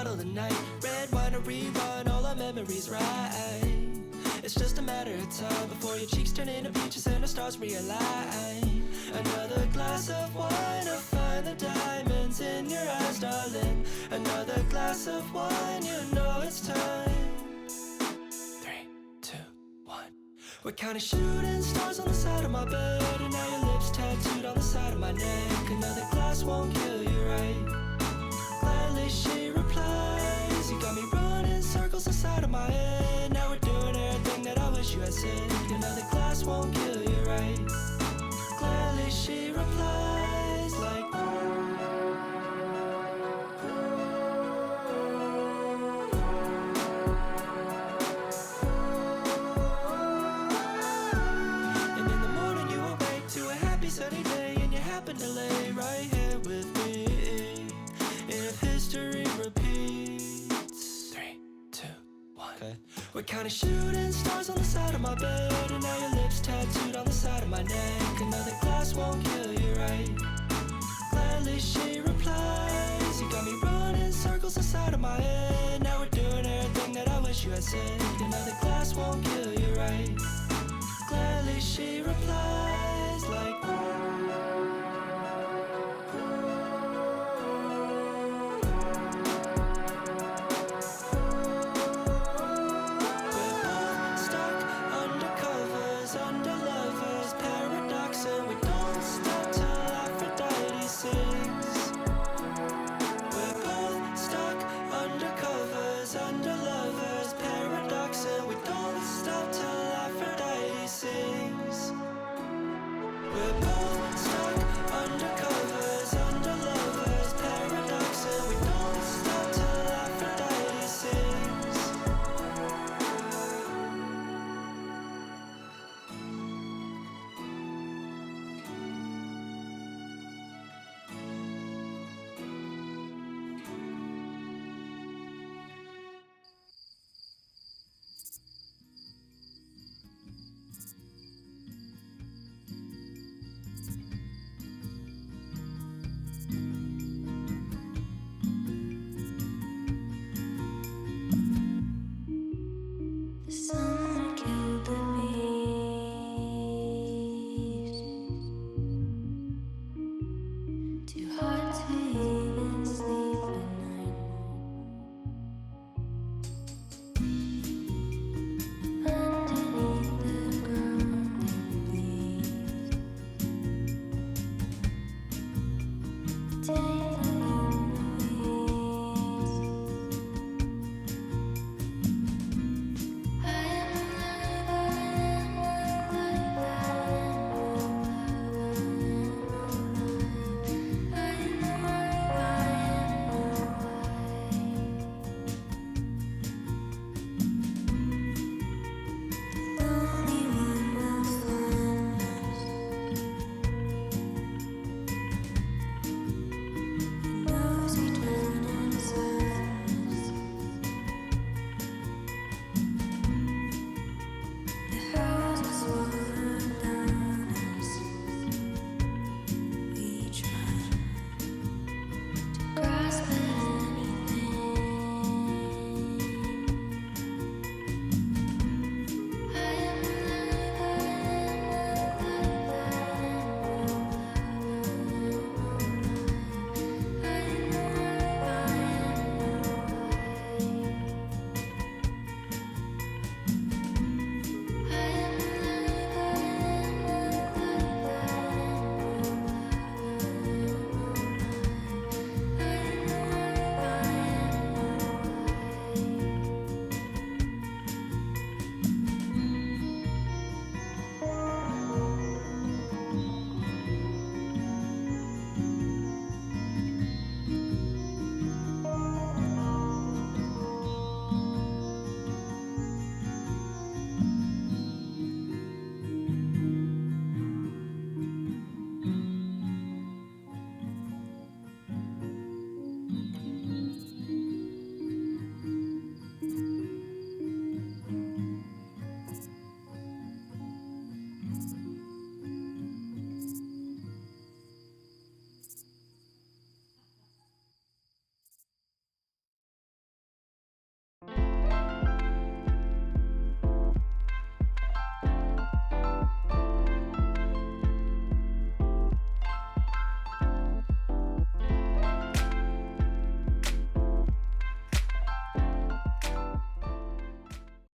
bottle tonight. Red wine to rerun all our memories right. It's just a matter of time before your cheeks turn into peaches and the stars realign. Another glass of wine to find the diamonds in your eyes, darling. Another glass of wine, you know it's time. 3, 2, 1. We're counting shooting stars on the side of my bed, and now your lips tattooed on the side of my neck. Another glass won't kill you, right? Gladly she replies, you got me running circles inside of my head. Now we're doing everything that I wish you had said. Another glass won't kill you, right? Gladly she replies like and in the morning you awake to a happy sunny day, and you happen to lay right here with me. If history repeats, 3, 2, 1. Okay. We're counting shooting stars on the side of my bed, and now your lips tattooed on the side of my neck. Another glass won't kill you, right? Gladly she replies, you got me running circles inside of my head. Now we're doing everything that I wish you had said. Another glass won't kill you, right? Gladly she replies like The sun